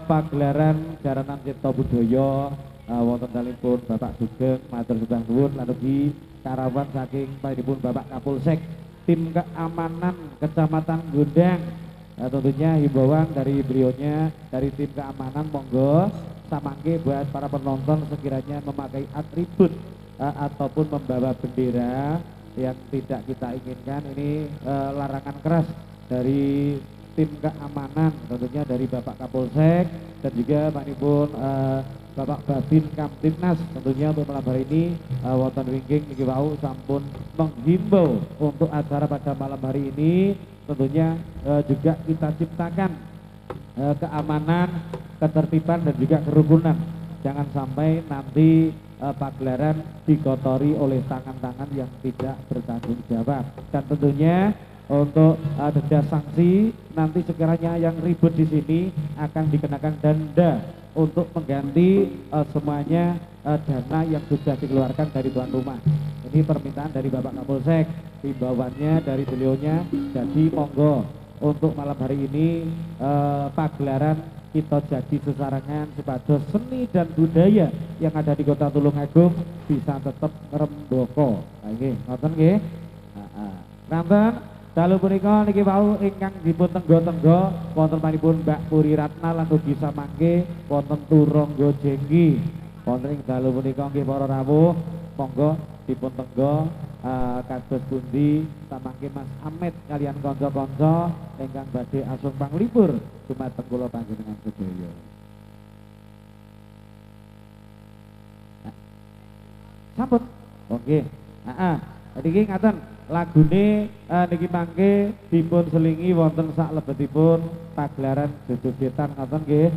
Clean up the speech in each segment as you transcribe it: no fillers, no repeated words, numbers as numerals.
pagelaran Jaranan Cipta Budaya wonten kalipun Bapak Sugeng matur sembah nuwun lan ugi karawan saking panjenenganipun Bapak Kapolsek tim keamanan Kecamatan Gondang. Tentunya himbauan dari beliaunya dari tim keamanan monggo samangke buat para penonton sekiranya memakai atribut ataupun membawa bendera yang tidak kita inginkan ini larangan keras dari tim keamanan tentunya dari Bapak Kapolsek dan juga panjenenganipun Bapak Babin Kamtibnas tentunya untuk malam hari ini wonten wingking niki wau sampun menghimbau untuk acara pada malam hari ini tentunya juga kita ciptakan keamanan, ketertiban dan juga kerukunan. Jangan sampai nanti pagelaran dikotori oleh tangan-tangan yang tidak bertanggung jawab. Dan tentunya untuk denda sanksi nanti sekiranya yang ribut di sini akan dikenakan denda untuk mengganti semuanya dana yang sudah dikeluarkan dari tuan rumah. Ini permintaan dari Bapak Kapolsek, himbauannya dari beliaunya. Jadi monggo untuk malam hari ini pagelaran kita jadi sesarangan supados seni dan budaya yang ada di Kota Tulungagung bisa tetap ngrembaka. Nggih, ngoten nggih. Heeh. Dalu punika niki wau ingkang dipun tenggo-tenggo wonten panjenenganipun Mbak Puri Ratna lan ugi samangke wonten Turangga Jengki. Wonten ing dalu punika nggih para rawuh, monggo dipun tenggo kados pundi samangke Mas Amet kalian kanca-kanca ingkang badhe asung panglipur dumateng kula panjenengan sedaya. Sampun. Nggih. Heeh. Niki ngaten lagune niki mangke dipun selingi wonten sak lebetipun pagelaran jojogetan ngoten nggih.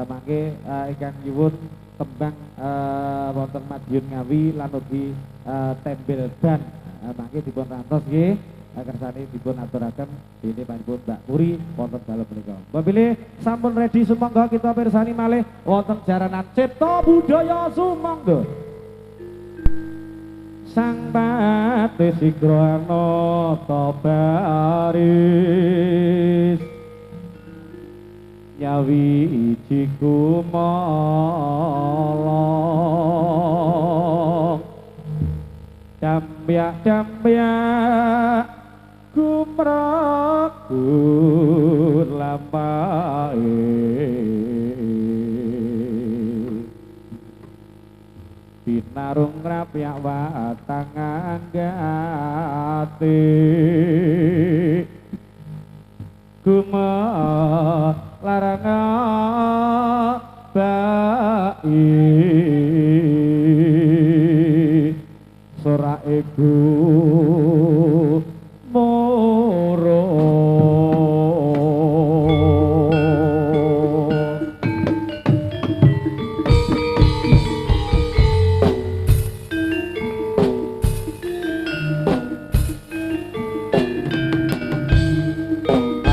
Mangke ingkang nyuwun tembang wonten Madiun Ngawi lan ugi Tembel Ban. Mangke dipun rantos nggih. Kersane dipun aturaken dene panjenengan Mbak Puri wonten dalem menika. Mobile sampun ready sumangga kita pirsani malih wonten Jaranan Cipta Budaya sumangga. Sang Pati Sigrana baris nyawi iji kumolong dambyak gumragur lampahe binarung rapyak watang anggati gumelaranga bai sora ego moro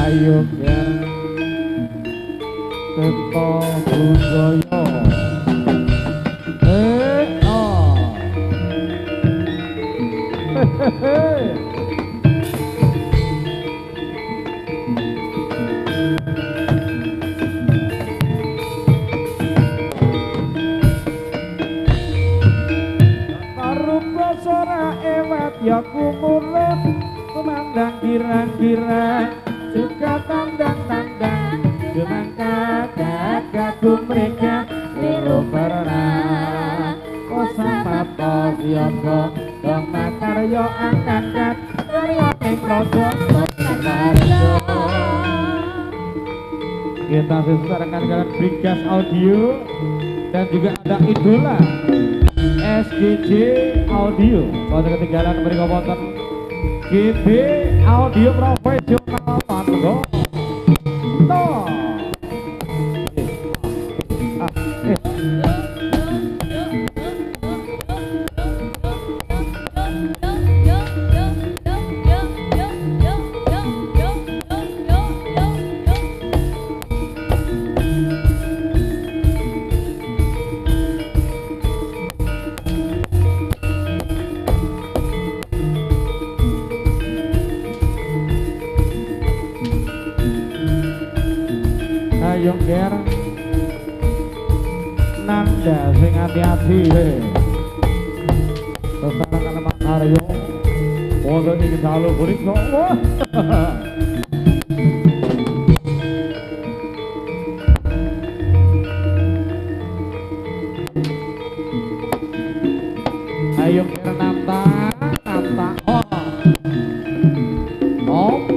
ayo Cipta Budaya Karupa sora ewat ya kumurut kumandang girang-girang juga tandang-tandang semangka gagak mereka liru pernah oh sama pos yoko dong makaryo angkat karyo ekrodok makaryo kita sesuarakan dengan Brigas Audio dan juga ada Idola SGJ Audio pada ketinggalan mereka wonten GB Audio Profesional Pango toh ger nanda sing hati-hati sesana kaleman Aryo wonten ing dalu punika ayo ger nanta oh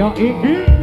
yo iki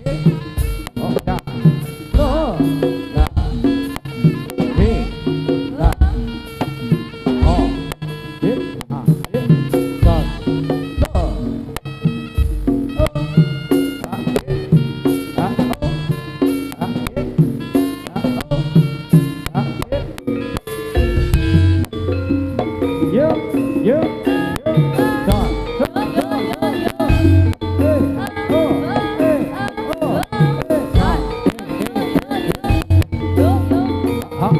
Oh, ya. Lo. La. He. La. Oh. He. Ah. He. Son. Lo. Oh. Ah. He. Ah. Oh. Ah. He. Ah. Oh. Ah. He. Yo. Yo. Yo. Son. Son. Hey. Oh. Hey. Oh. Hey. Ah. Ah.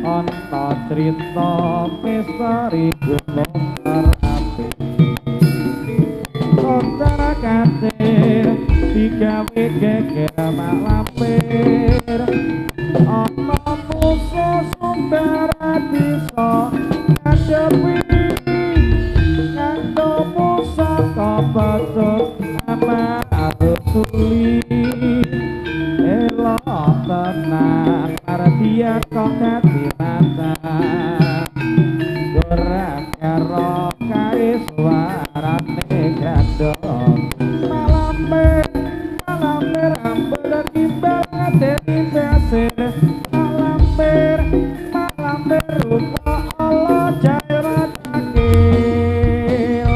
Ana crita misteri gunung Merapi Kota katir digawe geger mak lampir ana musuh sumbara bisa ngadepi nganggo pusaka bacot amarga tuli elok tenang dia kok dadi rata gerak karo kae suarane gadong malamir malamir ambel timbal ngadeni pasir malamir malamir rupa Allah jairat akil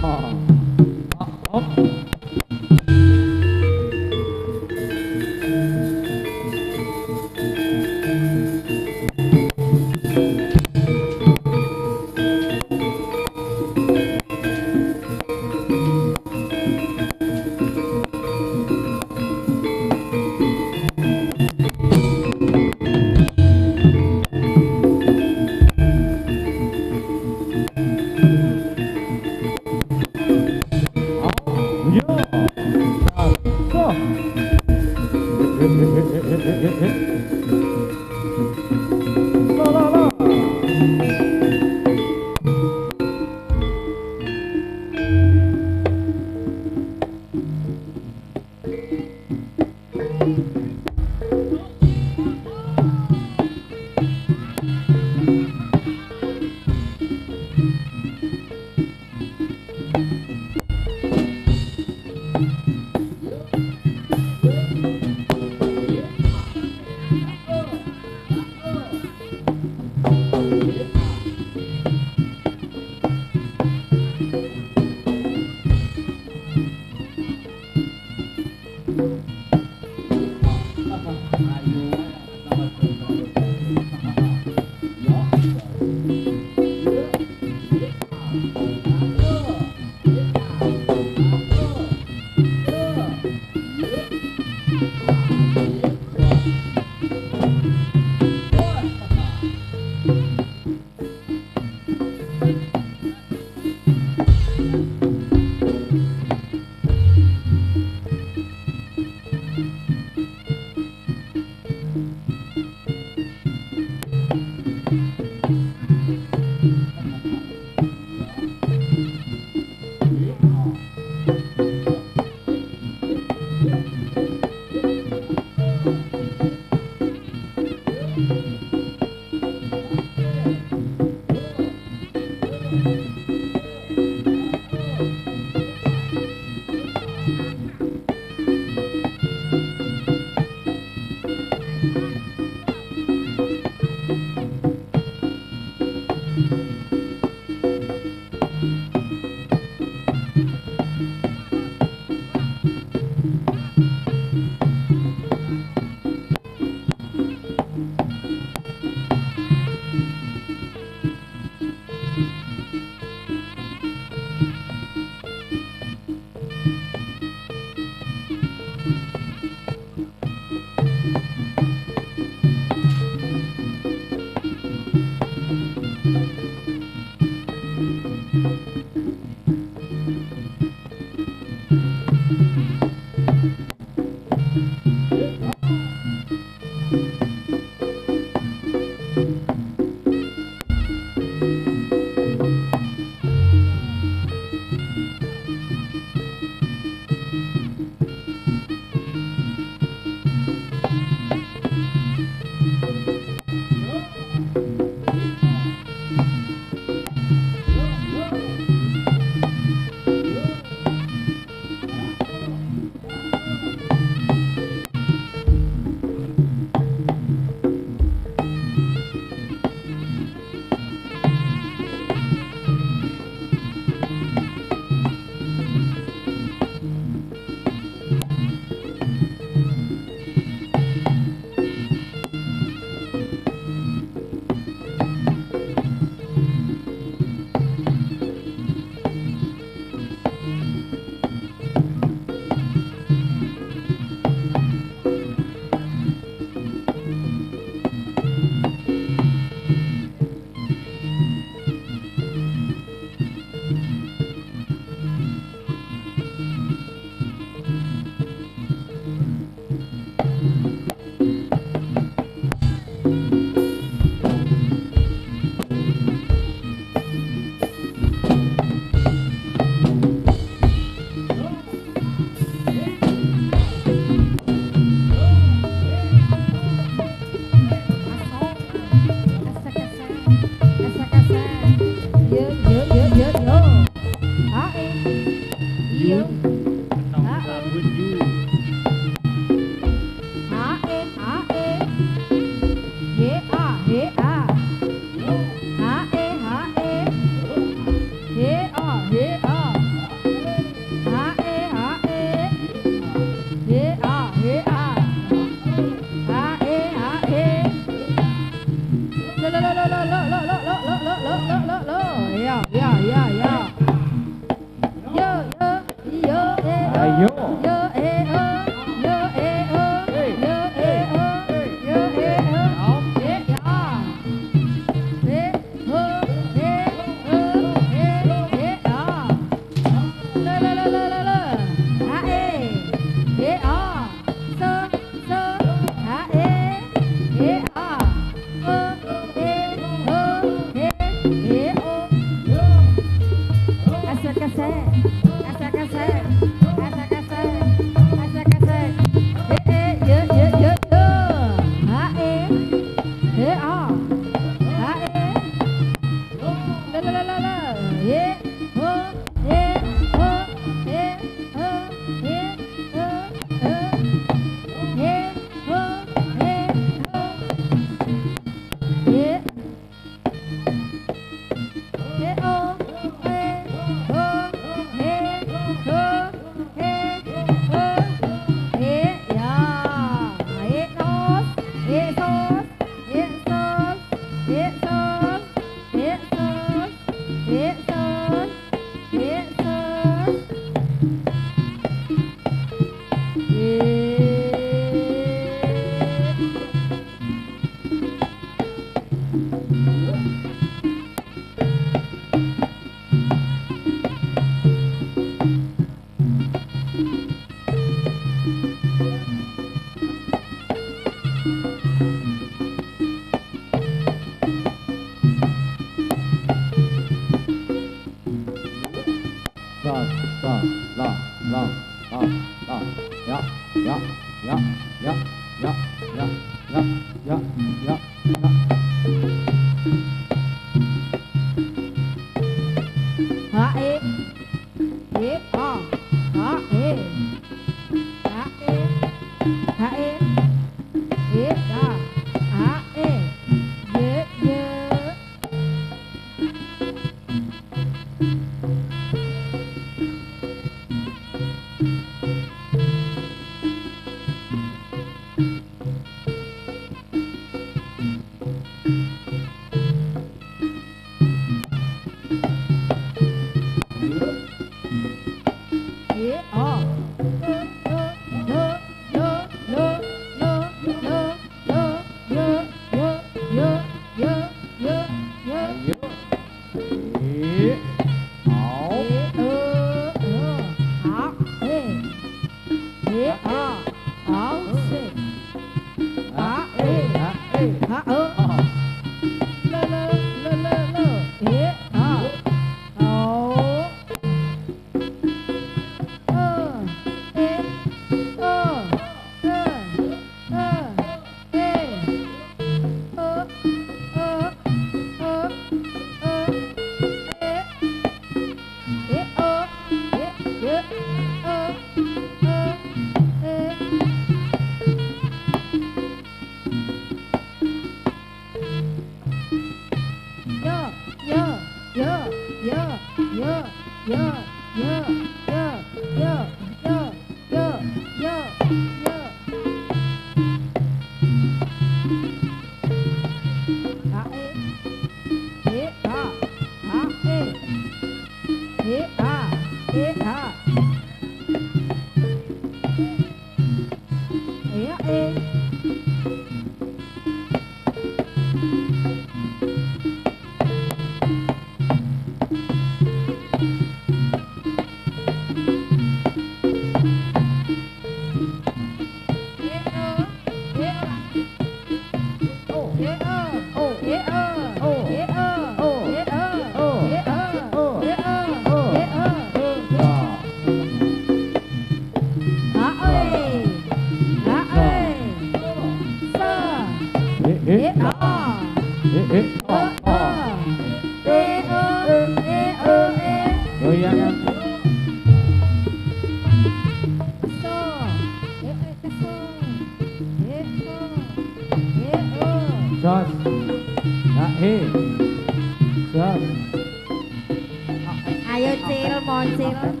Ayo cil, moncil.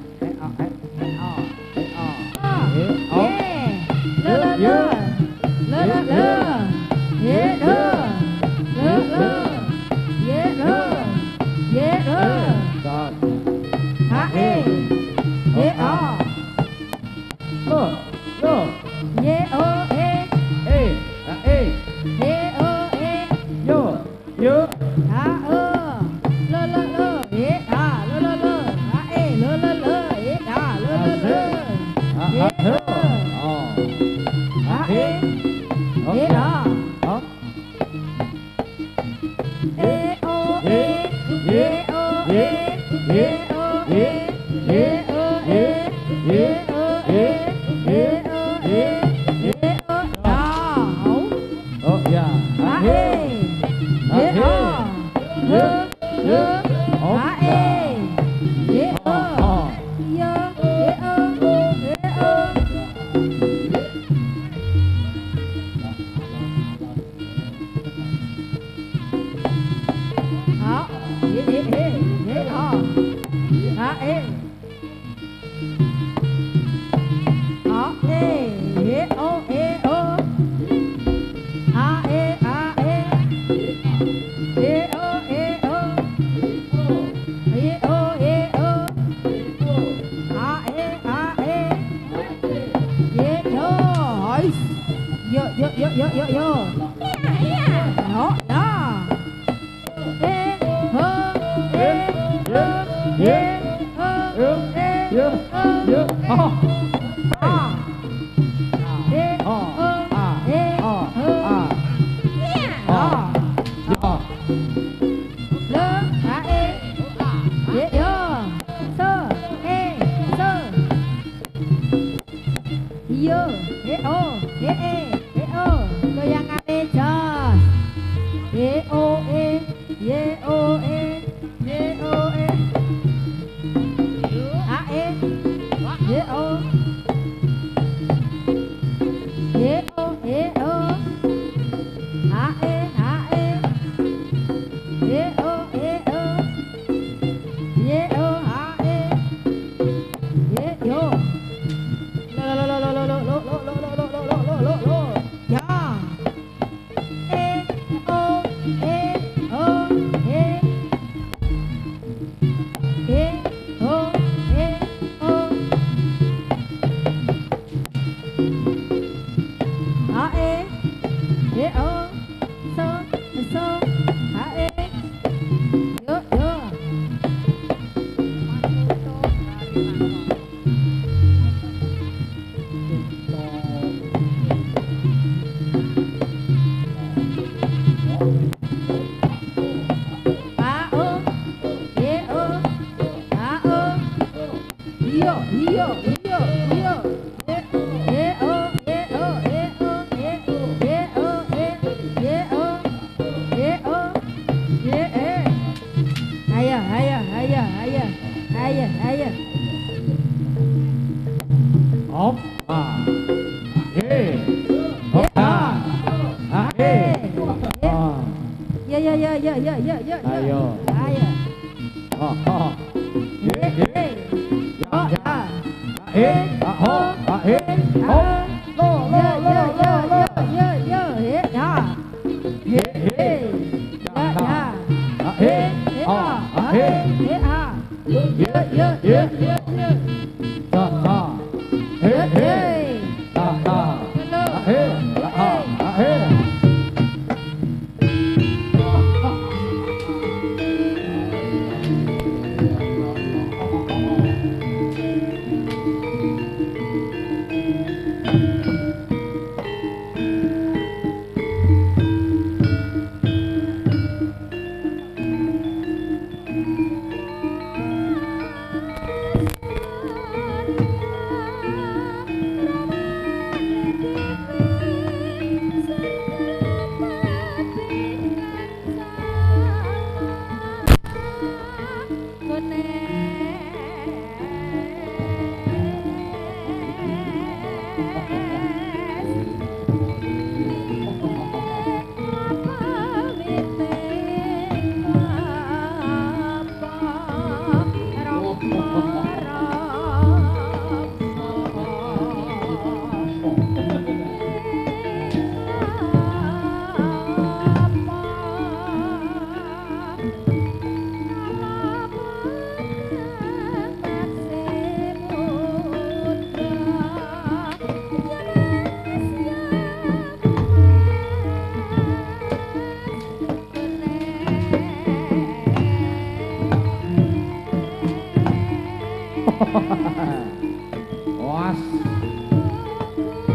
Was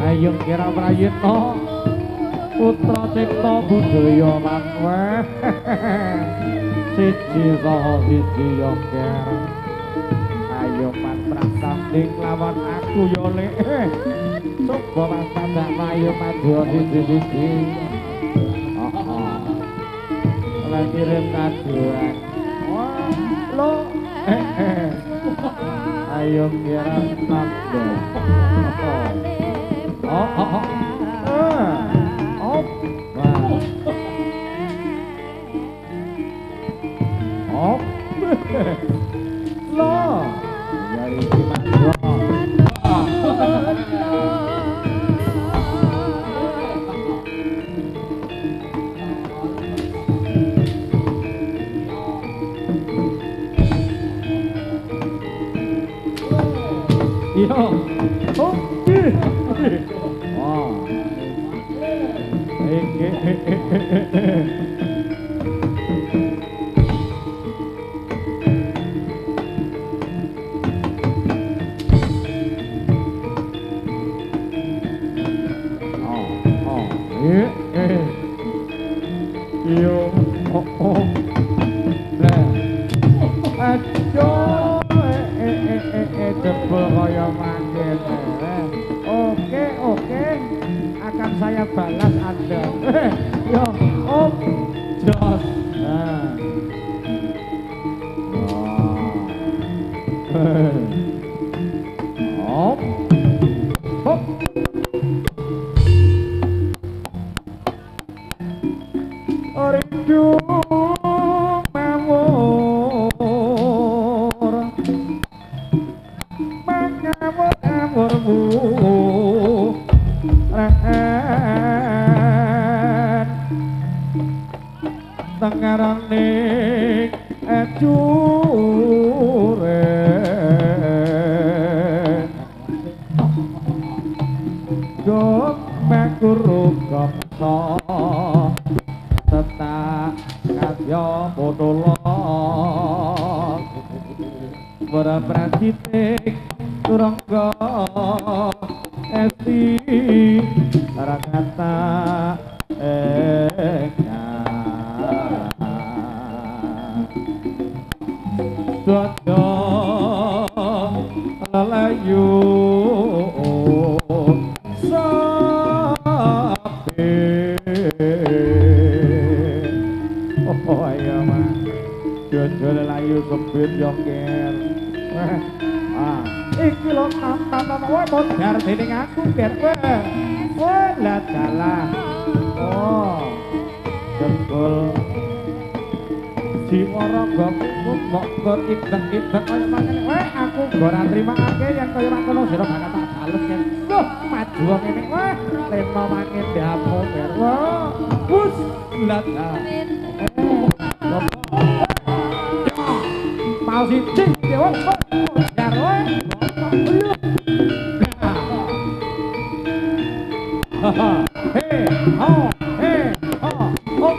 ayo kira prayitna putra cipta budaya manwe siji saha siji yo ker ayo man prasanding lawan aku yo lek coba pasandak ayo madya siji-siji lan kirim kaduan lo ayo kira nanda lo dari Cimanggro yo wah Yo, oh. Nah. Aduh, jebol kaya mangkene. Oke, akan saya balas Anda. Yo, jos. Nah. Hop. Rindu mengawur-awurmu tengarane ejure dok meguru kapsa tetak kadya bodolo ora pracitik turangga esti ora kata dodo lalayu sapi ayo mah dodo lalayu kebir joker iki lho tampan wae modar dening aku biar kowe lah dalah jebul Jiwara gopku kok gur ibeng-ibeng kaya mangene. Weh, aku ora nrimakake yen kaya mangkono sira bakal tak bales yen. Loh, maju ngene. Weh, lema mangin diapo ber. Wah, wus lat. Mau siji dewe. Jar weh. Hey, oh, hey, oh, oh.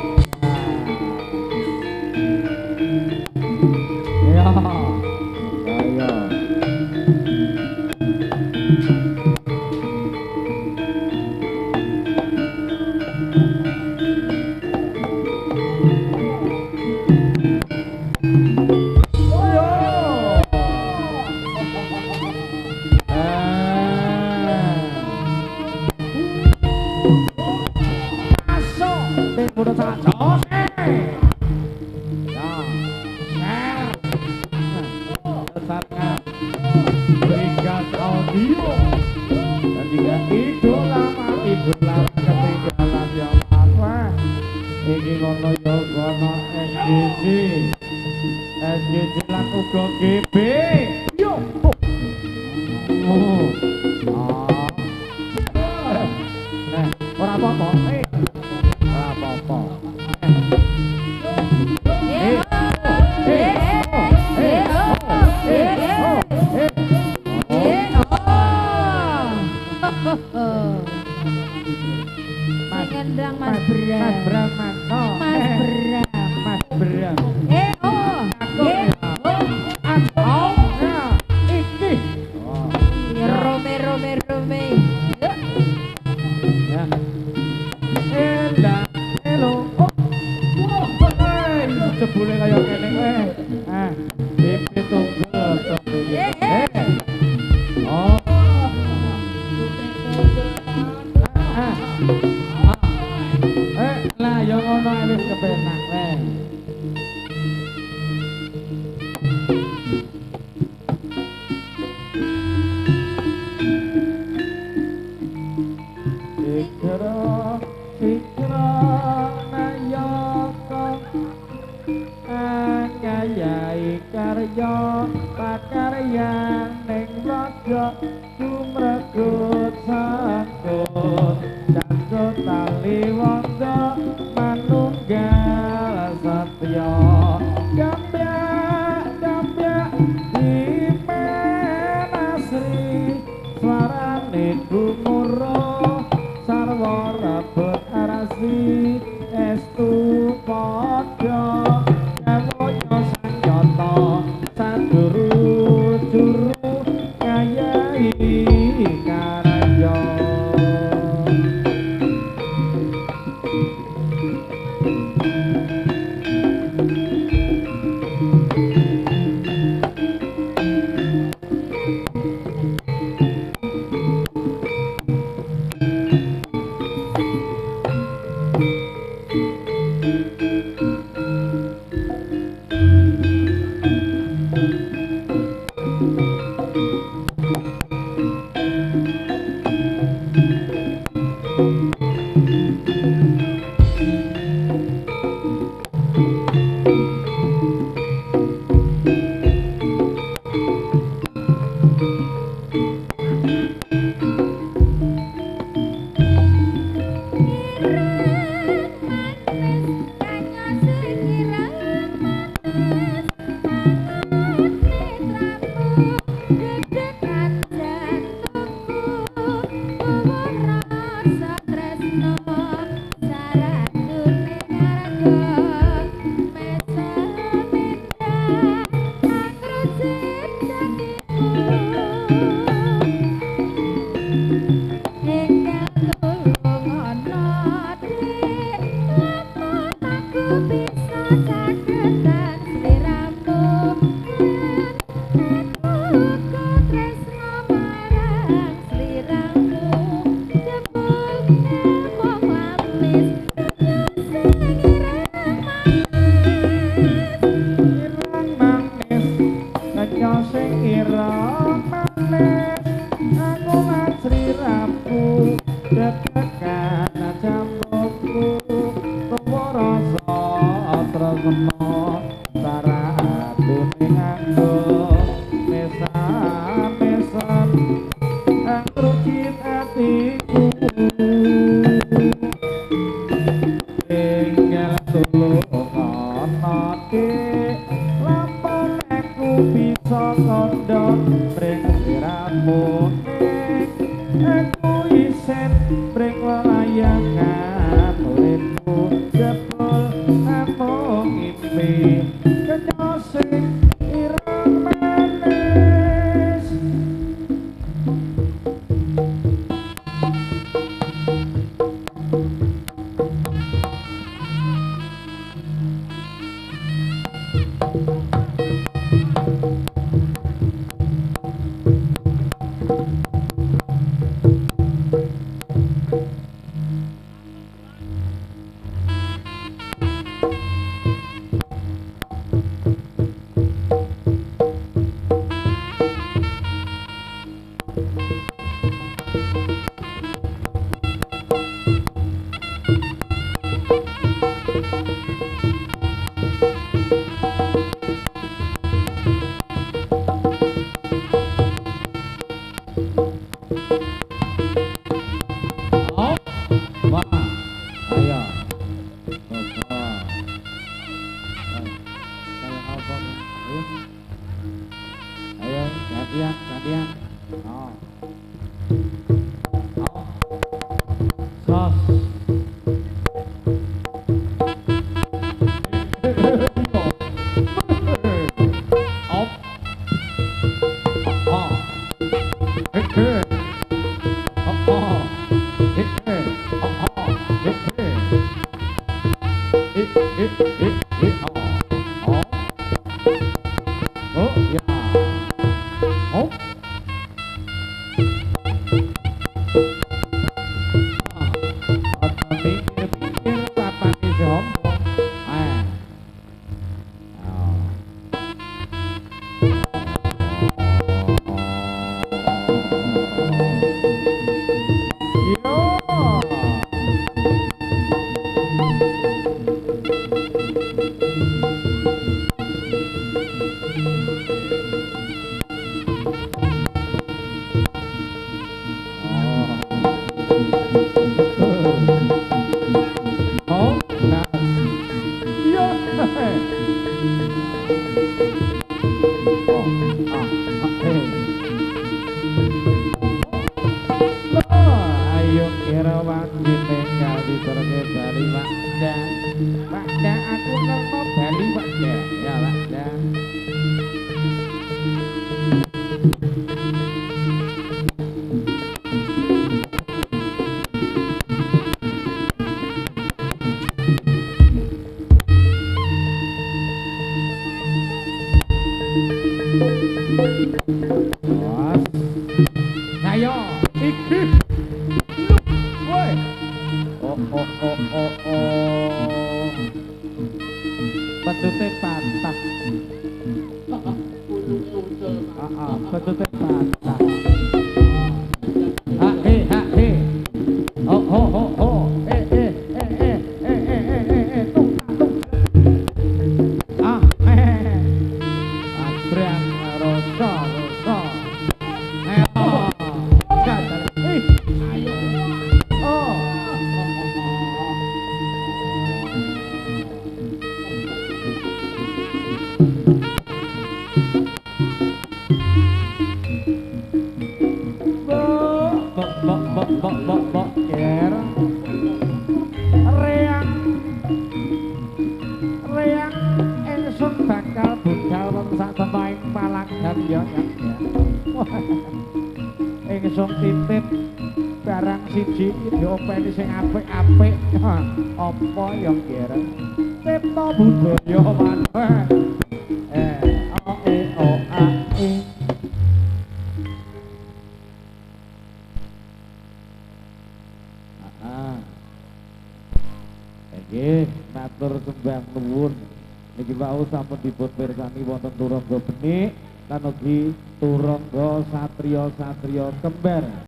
dedekan jambuku tuwa rasa tresno saratune nganggo mesan-mesan angrukit atiku tinggal tulungono dik lampun aku bisa kondon bring siramu aku isen bring welayangan uripku jebul amung ngimpi kenyosing ireng manis gantian. Oh. Sos. Op. Oh. Hit. Oh. Hit. Hit. Oh. Oh, ya. Oh. Pikir-pikir papan isi hombong. Ayo kira wangi tinggal di pergi Bali Wakda aku ngerti Bali Wakda ya Wakda ayo iki woi oh betute patah betute patah he oh Abrang rosa Bok ker reang ingsun bakal budal wong sak tenaing palanggan ya ingsun titip barang siji diopeni sing apik-apik apa ya ker Tirta budaya maneh nggih matur sembah nuwun niki wau sampun dipun pirsani wonten turangga benik lan ugi turangga satriya kembar.